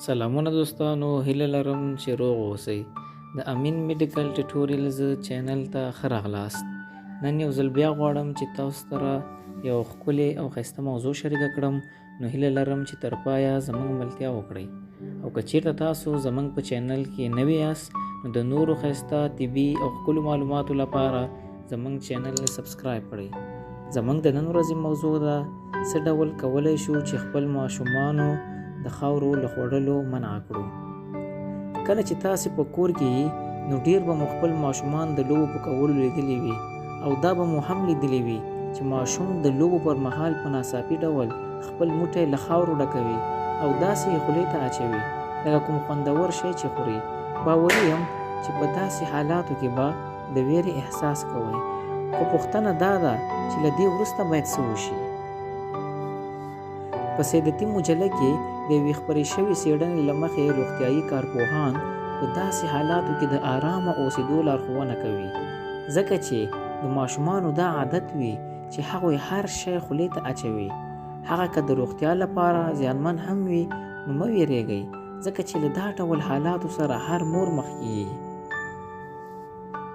سلامونه دوستانو، هیله لرم چې روغ اوسئ. د امین میډیکل ټیټوریالز چینل ته ښه راغلاست. نن یو ځل بیا غواړم چې تاسو سره یو ښکلې او ښایسته موضوع شریکه کړم، نو هیله لرم چې تر پایه زموږ ملتیا وکړئ. او که چیرته تاسو زموږ په چینل کې نوي یاست، نو د نورو ښایسته طبي او ښکلو معلوماتو لپاره زموږ چینل سبسکرایب کړئ. زموږ د نن ورځې موضوع ده: څه ډول کولی شو چې خپل ماشومانو د خاورو له خوړلو منع کړو. کله چې تاسې په کور کې یې، نو ډیر به مو خپل ماشومان د لوبو په کولو لیدلی وي، او دا به مو هم لیدلی وي چې ماشوم د لوبو پر مهال په ناڅاپي ډول خپل موټی له خاورو ډکوي او داسې یې خولې ته اچوي لکه کوم خوندور شی چې خوري. باوري یم چې په داسې حالاتو کې به د ویرې احساس کوئ، خو پوښتنه دا ده چې له دې وروسته باید څه وشي. په سیدتي مجله کې د یوې خپرې شوې څېړنې له مخې روغتیایي کارپوهان په داسې حالاتو کې د آرامه اوسېدو لارښوونه کوي، ځکه چې د ماشومانو دا عادت وي چې هغوی هر شی خولې ته اچوي. هغه که د روغتیا لپاره زیانمن هم وي، نو مه ویرېږئ، ځکه چې له دا ډول حالاتو سره هر مور مخ کېږي.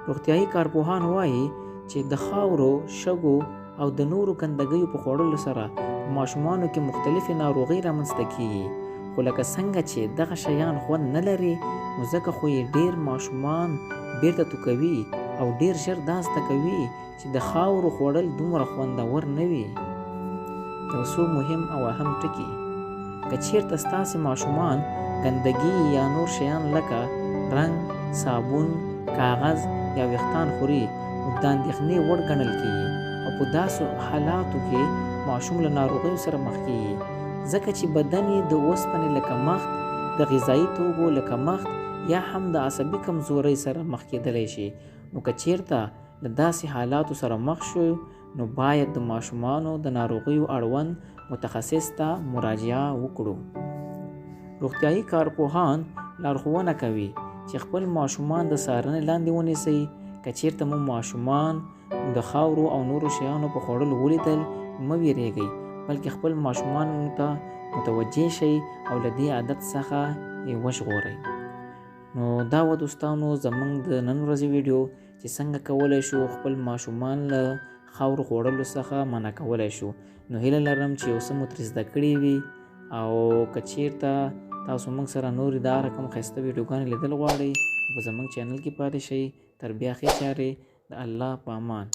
روغتیایي کارپوهان وایي چې د خاورو، شګو او د نورو ګندګیو په خوړلو سره ماشومانو کې مختلفې ناروغۍ رامنځته کیږي، خو لکه څنګه چې دغه شیان خوند نه لري، نو ځکه خو یې ډیر ماشومان بیرته توکوي او ډیر ژر دا زده کوي چې د خاورو خوړل دومره خوندور نه وي. یو څو مهم او اهم ټکي: که چیرته ستاسې ماشومان ګندګي یا نور شیان لکه رنګ، صابون، کاغذ یا ویښتان خوري، نو د اندېښنې وړ ګڼل کیږي، او په داسې حالاتو کې ماشوم له ناروغیو سره مخ کیږي، ځکه چې بدن یې د اوسپنې له کمښت، د غذایي توکو له کمښت یا هم د عصبي کمزورۍ سره مخ کیدلی شي. نو که چیرته له داسې حالاتو سره مخ شو، نو باید د ماشومانو د ناروغیو اړوند متخصص ته مراجعه وکړو. روغتیایي کارپوهان لارښوونه کوي چې خپل ماشومان د څارنې لاندې ونیسئ. که چیرته مو ماشومان د خاورو او نورو شیانو په خوړلو ولیدل، مه ویرېږئ، بلکې خپل ماشومانو ته متوجه شئ او له دې عادت څخه یې وژغورئ. نو دا و دوستانو زموږ د نن ورځې ویډیو چې څنګه کولی شو خپل ماشومان له خاورو خوړلو څخه منع کولی شو. نو هیله لرم چې یو څه مو ترې زده کړي وي، او که چیرته تاسو موږ سره نورې دا رقم ښایسته ویډیوګانې لیدل غواړئ، په زموږ چینل کې پاتې شئ. تر بیا ښې چارې، د الله په امان.